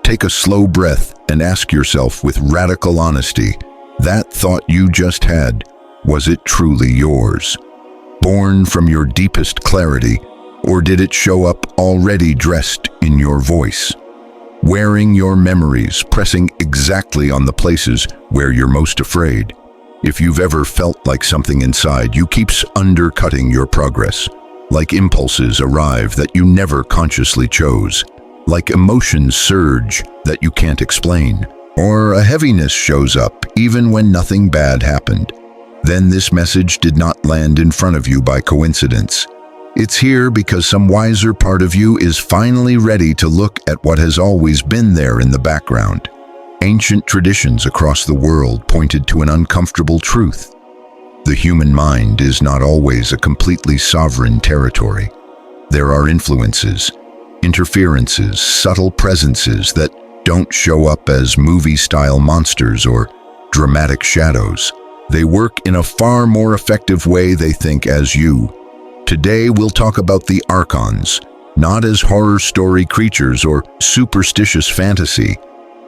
Take a slow breath and ask yourself with radical honesty, that thought you just had, was it truly yours? Born from your deepest clarity, or did it show up already dressed in your voice? Wearing your memories, pressing exactly on the places where you're most afraid. If you've ever felt like something inside you keeps undercutting your progress, like impulses arrive that you never consciously chose, like emotions surge that you can't explain, or a heaviness shows up even when nothing bad happened, then this message did not land in front of you by coincidence. It's here because some wiser part of you is finally ready to look at what has always been there in the background. Ancient traditions across the world pointed to an uncomfortable truth. The human mind is not always a completely sovereign territory. There are influences, interferences, subtle presences that don't show up as movie-style monsters or dramatic shadows. They work in a far more effective way they think as you. Today we'll talk about the archons, not as horror story creatures or superstitious fantasy,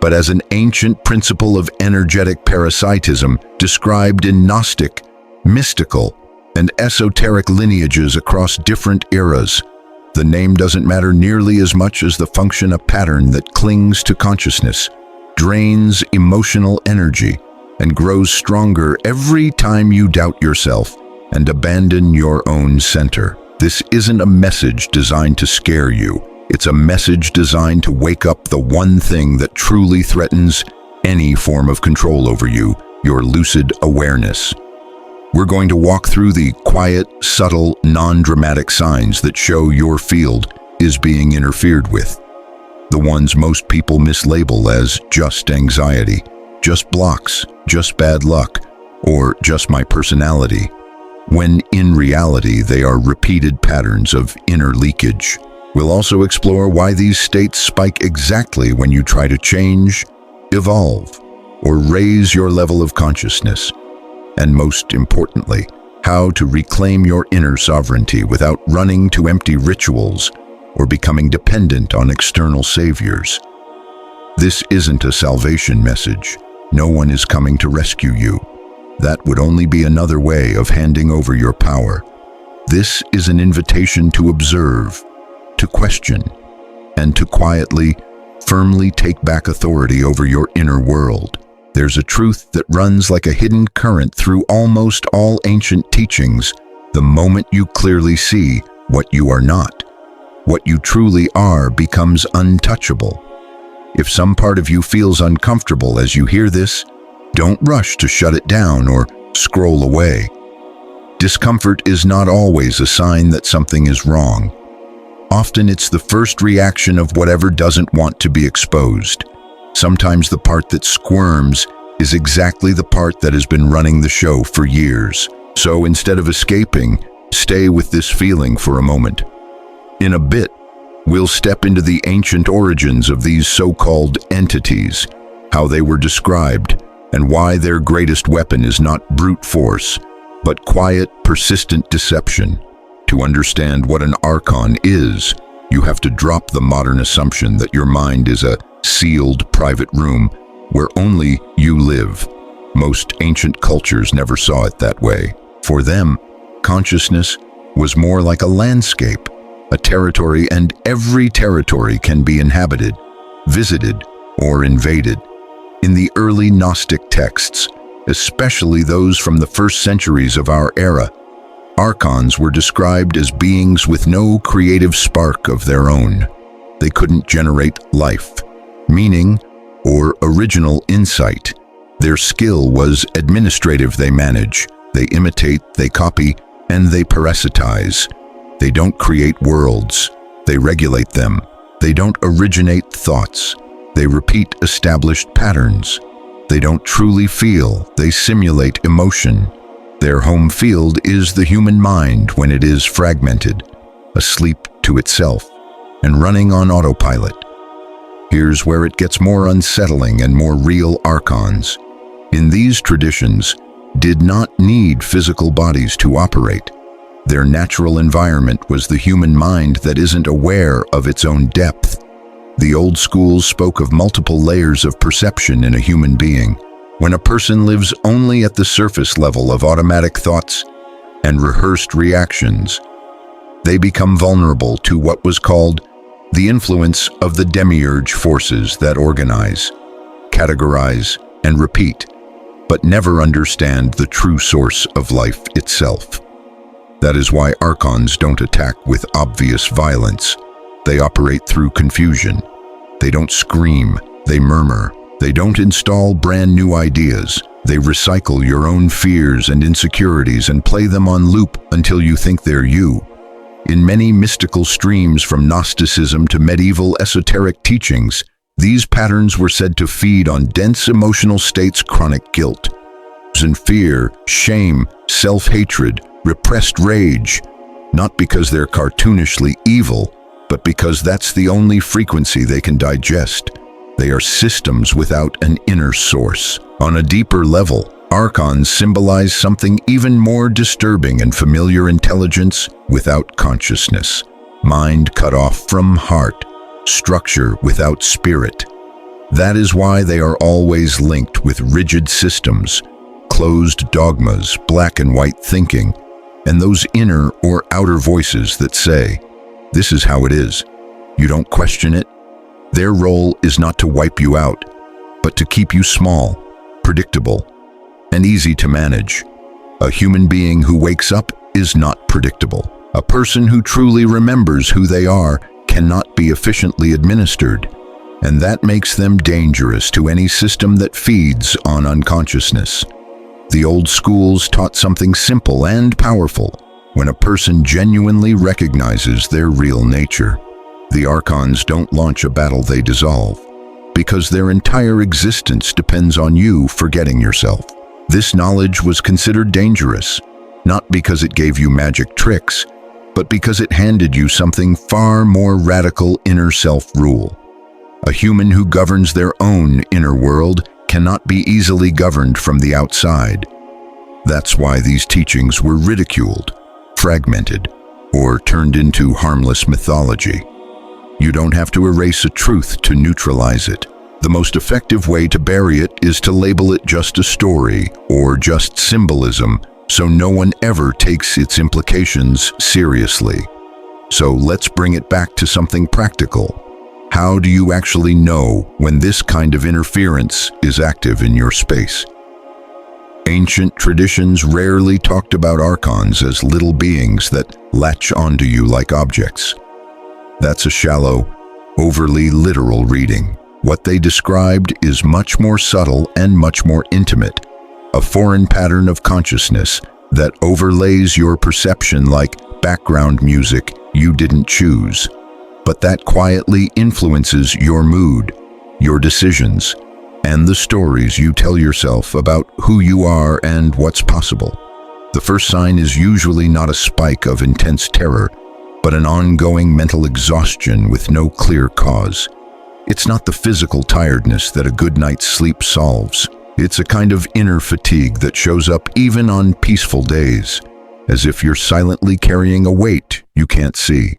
but as an ancient principle of energetic parasitism described in Gnostic, mystical, and esoteric lineages across different eras. The name doesn't matter nearly as much as the function, a pattern that clings to consciousness, drains emotional energy, and grows stronger every time you doubt yourself and abandon your own center. This isn't a message designed to scare you. It's a message designed to wake up the one thing that truly threatens any form of control over you, your lucid awareness. We're going to walk through the quiet, subtle, non-dramatic signs that show your field is being interfered with. The ones most people mislabel as just anxiety, just blocks, just bad luck, or just my personality, when in reality they are repeated patterns of inner leakage. We'll also explore why these states spike exactly when you try to change, evolve, or raise your level of consciousness. And most importantly, how to reclaim your inner sovereignty without running to empty rituals or becoming dependent on external saviors. This isn't a salvation message. No one is coming to rescue you. That would only be another way of handing over your power. This is an invitation to observe, to question, and to quietly, firmly take back authority over your inner world. There's a truth that runs like a hidden current through almost all ancient teachings. The moment you clearly see what you are not, what you truly are becomes untouchable. If some part of you feels uncomfortable as you hear this, don't rush to shut it down or scroll away. Discomfort is not always a sign that something is wrong. Often it's the first reaction of whatever doesn't want to be exposed. Sometimes the part that squirms is exactly the part that has been running the show for years. So instead of escaping, stay with this feeling for a moment. In a bit, we'll step into the ancient origins of these so-called entities, how they were described, and why their greatest weapon is not brute force, but quiet, persistent deception. To understand what an archon is, you have to drop the modern assumption that your mind is a sealed private room where only you live. Most ancient cultures never saw it that way. For them, consciousness was more like a landscape, a territory, and every territory can be inhabited, visited, or invaded. In the early Gnostic texts, especially those from the first centuries of our era, archons were described as beings with no creative spark of their own. They couldn't generate life, meaning, or original insight. Their skill was administrative. They manage, they imitate, they copy, and they parasitize. They don't create worlds, they regulate them. They don't originate thoughts, they repeat established patterns. They don't truly feel, they simulate emotion. Their home field is the human mind when it is fragmented, asleep to itself, and running on autopilot. Here's where it gets more unsettling and more real. Archons, in these traditions, did not need physical bodies to operate. Their natural environment was the human mind that isn't aware of its own depth. The old schools spoke of multiple layers of perception in a human being. When a person lives only at the surface level of automatic thoughts and rehearsed reactions, they become vulnerable to what was called the influence of the demiurge forces that organize, categorize, and repeat, but never understand the true source of life itself. That is why archons don't attack with obvious violence. They operate through confusion. They don't scream, they murmur. They don't install brand new ideas. They recycle your own fears and insecurities and play them on loop until you think they're you. In many mystical streams from Gnosticism to medieval esoteric teachings, these patterns were said to feed on dense emotional states, chronic guilt, and fear, shame, self-hatred, repressed rage, not because they're cartoonishly evil, but because that's the only frequency they can digest. They are systems without an inner source. On a deeper level, archons symbolize something even more disturbing and familiar: intelligence without consciousness, mind cut off from heart, structure without spirit. That is why they are always linked with rigid systems, closed dogmas, black and white thinking, and those inner or outer voices that say, "This is how it is." You don't question it. Their role is not to wipe you out, but to keep you small, predictable, and easy to manage. A human being who wakes up is not predictable. A person who truly remembers who they are cannot be efficiently administered, and that makes them dangerous to any system that feeds on unconsciousness. The old schools taught something simple and powerful: when a person genuinely recognizes their real nature, the archons don't launch a battle, they dissolve, because their entire existence depends on you forgetting yourself. This knowledge was considered dangerous, not because it gave you magic tricks, but because it handed you something far more radical: inner self-rule. A human who governs their own inner world cannot be easily governed from the outside. That's why these teachings were ridiculed, fragmented, or turned into harmless mythology. You don't have to erase a truth to neutralize it. The most effective way to bury it is to label it just a story or just symbolism, so no one ever takes its implications seriously. So let's bring it back to something practical. How do you actually know when this kind of interference is active in your space? Ancient traditions rarely talked about archons as little beings that latch onto you like objects. That's a shallow, overly literal reading. What they described is much more subtle and much more intimate, a foreign pattern of consciousness that overlays your perception like background music you didn't choose, but that quietly influences your mood, your decisions, and the stories you tell yourself about who you are and what's possible. The first sign is usually not a spike of intense terror, but an ongoing mental exhaustion with no clear cause. It's not the physical tiredness that a good night's sleep solves. It's a kind of inner fatigue that shows up even on peaceful days, as if you're silently carrying a weight you can't see.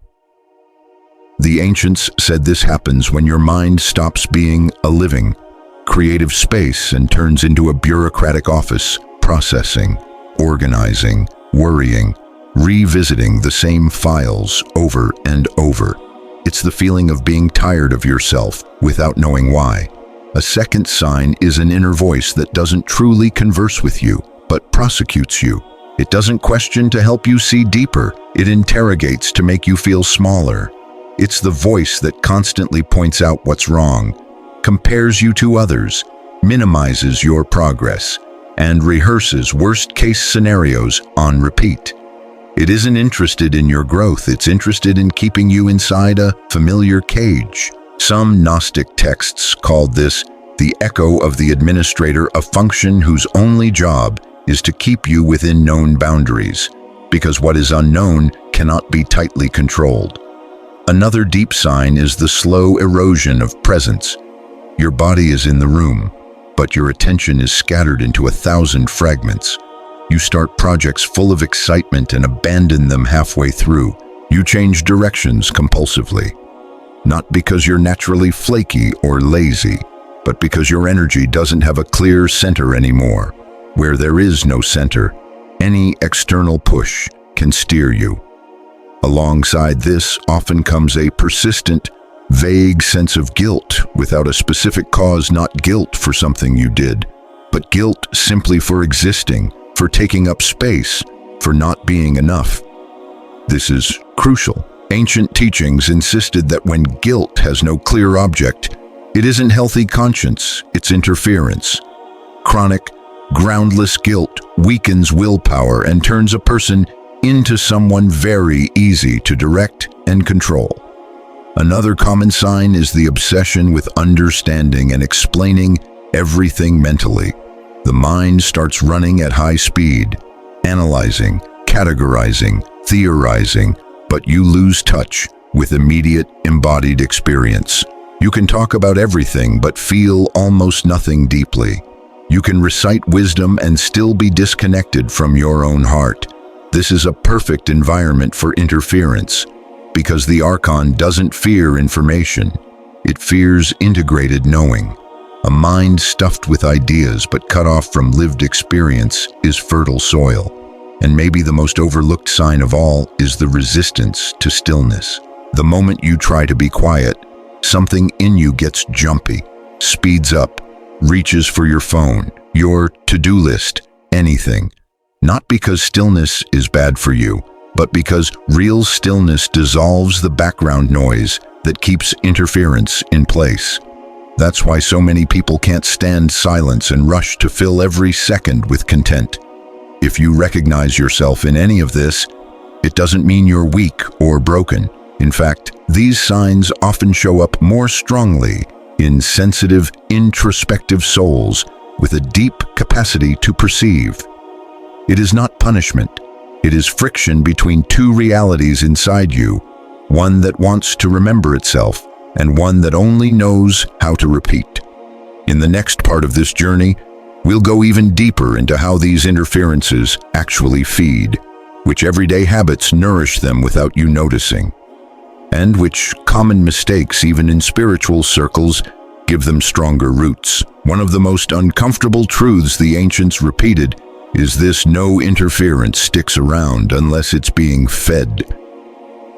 The ancients said this happens when your mind stops being a living, creative space and turns into a bureaucratic office, processing, organizing, worrying, revisiting the same files over and over. It's the feeling of being tired of yourself without knowing why. A second sign is an inner voice that doesn't truly converse with you, but prosecutes you. It doesn't question to help you see deeper. It interrogates to make you feel smaller. It's the voice that constantly points out what's wrong, compares you to others, minimizes your progress, and rehearses worst-case scenarios on repeat. It isn't interested in your growth, it's interested in keeping you inside a familiar cage. Some Gnostic texts called this the echo of the administrator, a function whose only job is to keep you within known boundaries, because what is unknown cannot be tightly controlled. Another deep sign is the slow erosion of presence. Your body is in the room, but your attention is scattered into 1,000 fragments. You start projects full of excitement and abandon them halfway through. You change directions compulsively. not because you're naturally flaky or lazy, but because your energy doesn't have a clear center anymore. Where there is no center, any external push can steer you. Alongside this often comes a persistent, vague sense of guilt without a specific cause, not guilt for something you did, but guilt simply for existing, for taking up space, for not being enough. This is crucial. Ancient teachings insisted that when guilt has no clear object, it isn't healthy conscience, it's interference. Chronic, groundless guilt weakens willpower and turns a person into someone very easy to direct and control. Another common sign is the obsession with understanding and explaining everything mentally. The mind starts running at high speed, analyzing, categorizing, theorizing, but you lose touch with immediate embodied experience. You can talk about everything but feel almost nothing deeply. You can recite wisdom and still be disconnected from your own heart. This is a perfect environment for interference, because the archon doesn't fear information. It fears integrated knowing. A mind stuffed with ideas but cut off from lived experience is fertile soil. And maybe the most overlooked sign of all is the resistance to stillness. The moment you try to be quiet, something in you gets jumpy, speeds up, reaches for your phone, your to-do list, anything. Not because stillness is bad for you, but because real stillness dissolves the background noise that keeps interference in place. That's why so many people can't stand silence and rush to fill every second with content. If you recognize yourself in any of this, it doesn't mean you're weak or broken. In fact, these signs often show up more strongly in sensitive, introspective souls with a deep capacity to perceive. It is not punishment. It is friction between two realities inside you, one that wants to remember itself and one that only knows how to repeat. In the next part of this journey, we'll go even deeper into how these interferences actually feed, which everyday habits nourish them without you noticing, and which common mistakes, even in spiritual circles, give them stronger roots. One of the most uncomfortable truths the ancients repeated is this: no interference sticks around unless it's being fed.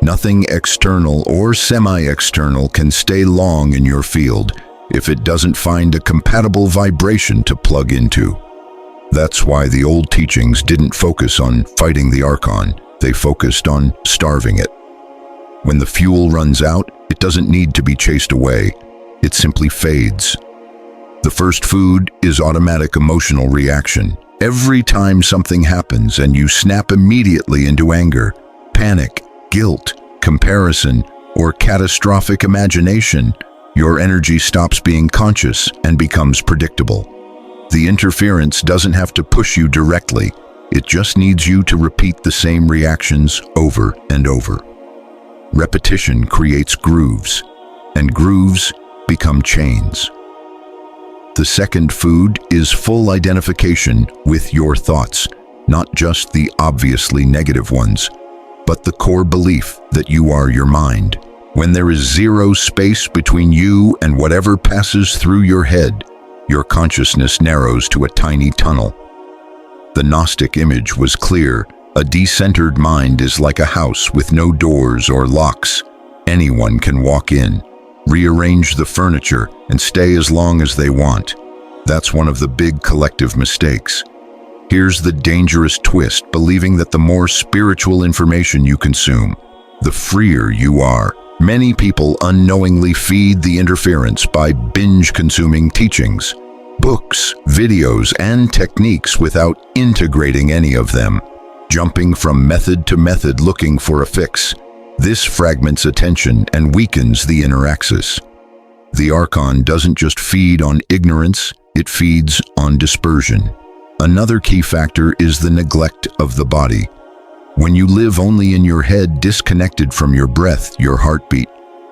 Nothing external or semi-external can stay long in your field if it doesn't find a compatible vibration to plug into. That's why the old teachings didn't focus on fighting the archon, they focused on starving it. When the fuel runs out, it doesn't need to be chased away, it simply fades. The first food is automatic emotional reaction. Every time something happens and you snap immediately into anger, panic, guilt, comparison, or catastrophic imagination, your energy stops being conscious and becomes predictable. The interference doesn't have to push you directly, it just needs you to repeat the same reactions over and over. Repetition creates grooves, and grooves become chains. The second food is full identification with your thoughts, not just the obviously negative ones, but the core belief that you are your mind. When there is zero space between you and whatever passes through your head, your consciousness narrows to a tiny tunnel. The Gnostic image was clear. A decentered mind is like a house with no doors or locks. Anyone can walk in, rearrange the furniture, and stay as long as they want. That's one of the big collective mistakes. Here's the dangerous twist: believing that the more spiritual information you consume, the freer you are. Many people unknowingly feed the interference by binge-consuming teachings, books, videos, and techniques without integrating any of them, jumping from method to method looking for a fix. This fragments attention and weakens the inner axis. The archon doesn't just feed on ignorance, it feeds on dispersion. Another key factor is the neglect of the body. When you live only in your head, disconnected from your breath, your heartbeat,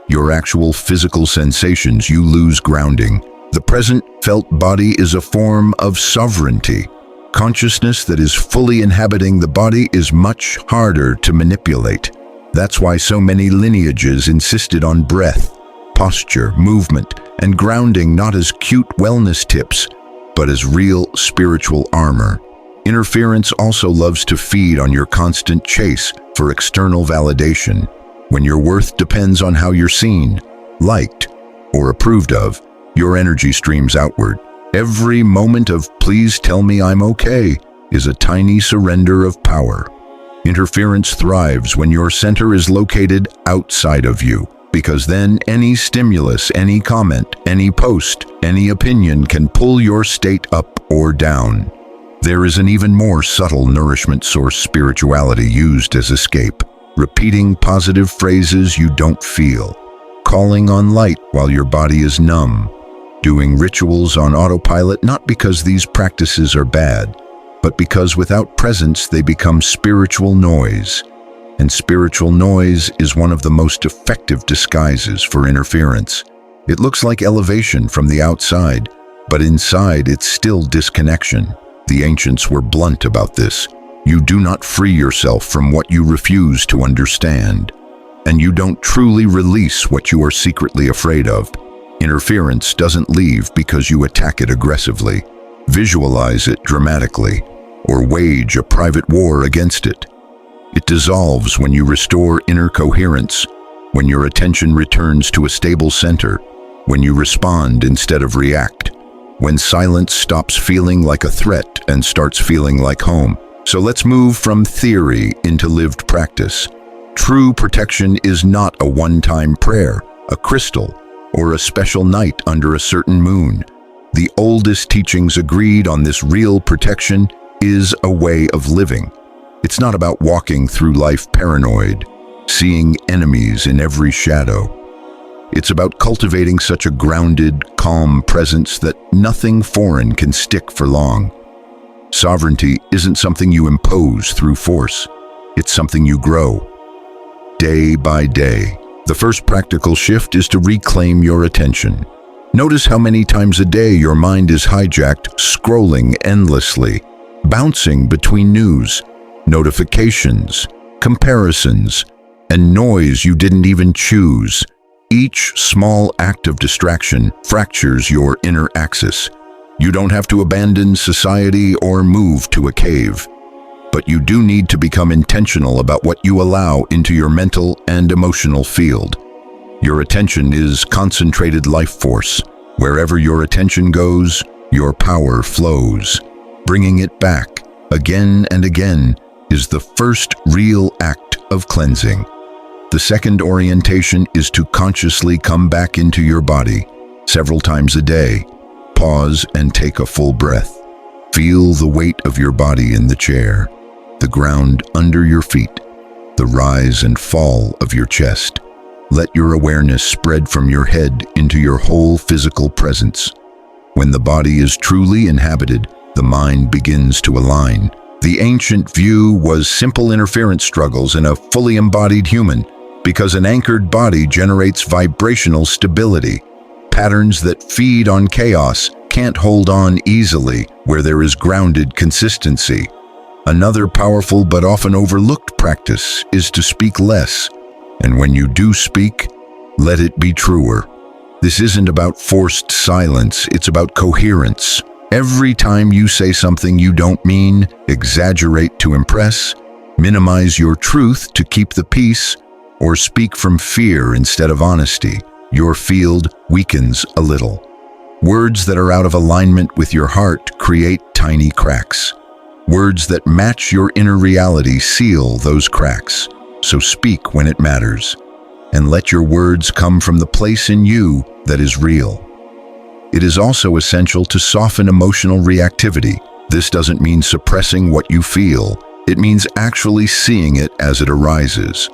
your actual physical sensations, you lose grounding. The present felt body is a form of sovereignty. Consciousness that is fully inhabiting the body is much harder to manipulate. That's why so many lineages insisted on breath, posture, movement, and grounding not as cute wellness tips, but as real spiritual armor. Interference also loves to feed on your constant chase for external validation. When your worth depends on how you're seen, liked, or approved of, your energy streams outward. Every moment of "please tell me I'm okay" is a tiny surrender of power. Interference thrives when your center is located outside of you, because then any stimulus, any comment, any post, any opinion can pull your state up or down. There is an even more subtle nourishment source: spirituality used as escape. Repeating positive phrases you don't feel. Calling on light while your body is numb. Doing rituals on autopilot, not because these practices are bad, but because without presence they become spiritual noise. And spiritual noise is one of the most effective disguises for interference. It looks like elevation from the outside, but inside it's still disconnection. The ancients were blunt about this. You do not free yourself from what you refuse to understand, and you don't truly release what you are secretly afraid of. Interference doesn't leave because you attack it aggressively, visualize it dramatically, or wage a private war against it. It dissolves when you restore inner coherence, when your attention returns to a stable center, when you respond instead of react, when silence stops feeling like a threat and starts feeling like home. So let's move from theory into lived practice. True protection is not a one-time prayer, a crystal, or a special night under a certain moon. The oldest teachings agreed on this. Real protection is a way of living. It's not about walking through life paranoid, seeing enemies in every shadow. It's about cultivating such a grounded, calm presence that nothing foreign can stick for long. Sovereignty isn't something you impose through force. It's something you grow, day by day. The first practical shift is to reclaim your attention. Notice how many times a day your mind is hijacked, scrolling endlessly, bouncing between news, notifications, comparisons, and noise you didn't even choose. Each small act of distraction fractures your inner axis. You don't have to abandon society or move to a cave, but you do need to become intentional about what you allow into your mental and emotional field. Your attention is concentrated life force. Wherever your attention goes, your power flows. Bringing it back again and again is the first real act of cleansing. The second orientation is to consciously come back into your body several times a day. Pause and take a full breath. Feel the weight of your body in the chair, the ground under your feet, the rise and fall of your chest. Let your awareness spread from your head into your whole physical presence. When the body is truly inhabited, the mind begins to align. The ancient view was simple interference struggles in a fully embodied human, because an anchored body generates vibrational stability. Patterns that feed on chaos can't hold on easily where there is grounded consistency. Another powerful but often overlooked practice is to speak less, and when you do speak, let it be truer. This isn't about forced silence, it's about coherence. Every time you say something you don't mean, exaggerate to impress, minimize your truth to keep the peace, or speak from fear instead of honesty, your field weakens a little. Words that are out of alignment with your heart create tiny cracks. Words that match your inner reality seal those cracks. So speak when it matters, and let your words come from the place in you that is real. It is also essential to soften emotional reactivity. This doesn't mean suppressing what you feel. It means actually seeing it as it arises.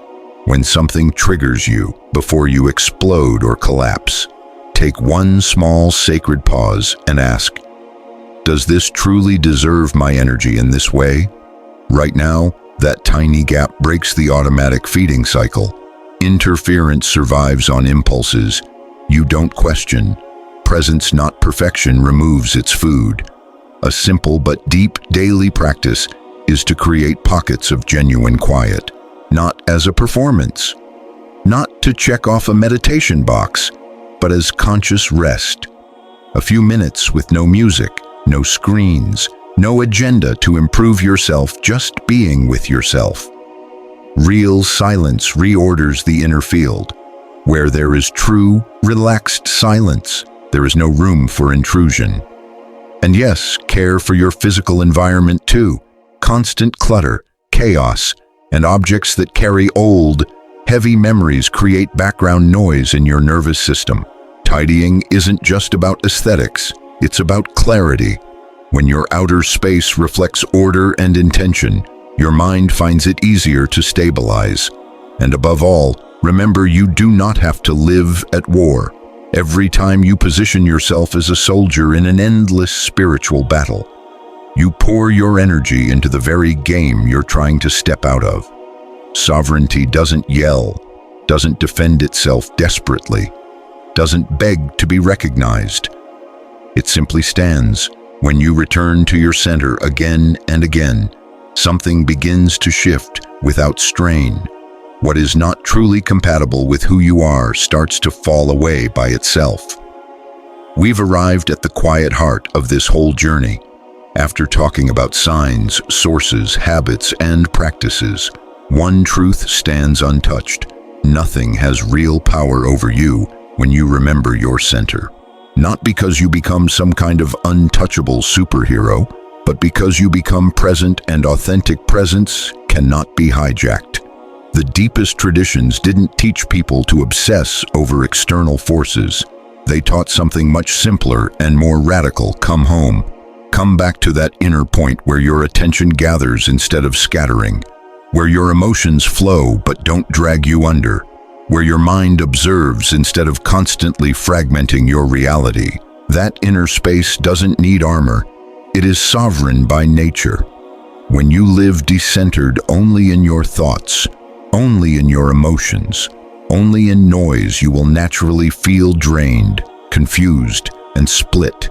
When something triggers you, before you explode or collapse, take one small sacred pause and ask, does this truly deserve my energy in this way? Right now, that tiny gap breaks the automatic feeding cycle. Interference survives on impulses. You don't question. Presence, not perfection, removes its food. A simple but deep daily practice is to create pockets of genuine quiet, not as a performance, not to check off a meditation box, but as conscious rest. A few minutes with no music, no screens, no agenda to improve yourself, just being with yourself. Real silence reorders the inner field. Where there is true, relaxed silence, there is no room for intrusion. And yes, care for your physical environment too. Constant clutter, chaos, and objects that carry old, heavy memories create background noise in your nervous system. Tidying isn't just about aesthetics, it's about clarity. When your outer space reflects order and intention, your mind finds it easier to stabilize. And above all, remember, you do not have to live at war. Every time you position yourself as a soldier in an endless spiritual battle, you pour your energy into the very game you're trying to step out of. Sovereignty doesn't yell, doesn't defend itself desperately, doesn't beg to be recognized. It simply stands. When you return to your center again and again, something begins to shift without strain. What is not truly compatible with who you are starts to fall away by itself. We've arrived at the quiet heart of this whole journey. After talking about signs, sources, habits, and practices, one truth stands untouched. Nothing has real power over you when you remember your center. Not because you become some kind of untouchable superhero, but because you become present, and authentic presence cannot be hijacked. The deepest traditions didn't teach people to obsess over external forces. They taught something much simpler and more radical: come home. Come back to that inner point where your attention gathers instead of scattering, where your emotions flow but don't drag you under, where your mind observes instead of constantly fragmenting your reality. That inner space doesn't need armor. It is sovereign by nature. When you live decentered only in your thoughts, only in your emotions, only in noise, you will naturally feel drained, confused, and split.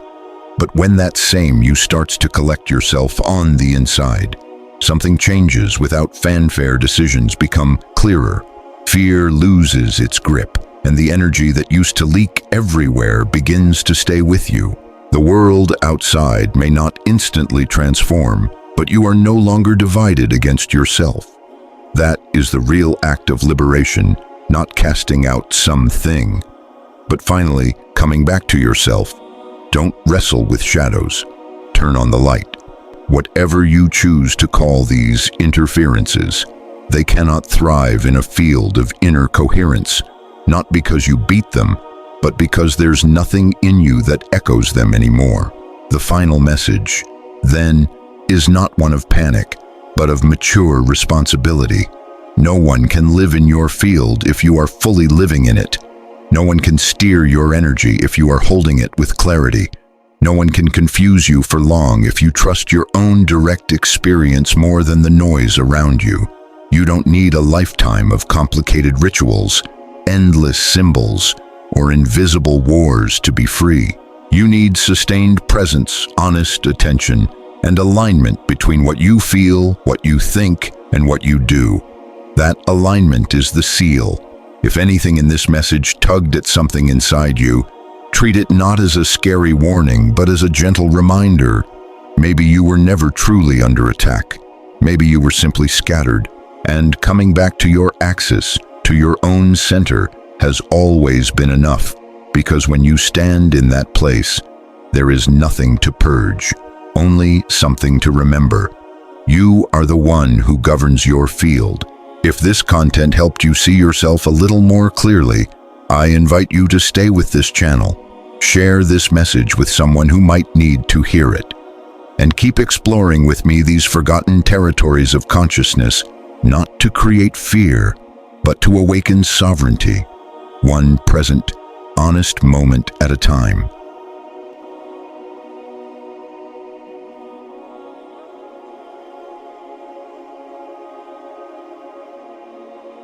But when that same you starts to collect yourself on the inside, something changes without fanfare. Decisions become clearer. Fear loses its grip, and the energy that used to leak everywhere begins to stay with you. The world outside may not instantly transform, but you are no longer divided against yourself. That is the real act of liberation, not casting out something, but finally coming back to yourself. Don't wrestle with shadows. Turn on the light. Whatever you choose to call these interferences, they cannot thrive in a field of inner coherence, not because you beat them, but because there's nothing in you that echoes them anymore. The final message, then, is not one of panic, but of mature responsibility. No one can live in your field if you are fully living in it. No one can steer your energy if you are holding it with clarity. No one can confuse you for long if you trust your own direct experience more than the noise around you. You don't need a lifetime of complicated rituals, endless symbols, or invisible wars to be free. You need sustained presence, honest attention, and alignment between what you feel, what you think, and what you do. That alignment is the seal. If anything in this message tugged at something inside you, treat it not as a scary warning, but as a gentle reminder. Maybe you were never truly under attack. Maybe you were simply scattered, and coming back to your axis, to your own center, has always been enough, because when you stand in that place, there is nothing to purge, only something to remember. You are the one who governs your field. If this content helped you see yourself a little more clearly, I invite you to stay with this channel. Share this message with someone who might need to hear it. And keep exploring with me these forgotten territories of consciousness, not to create fear, but to awaken sovereignty, one present, honest moment at a time.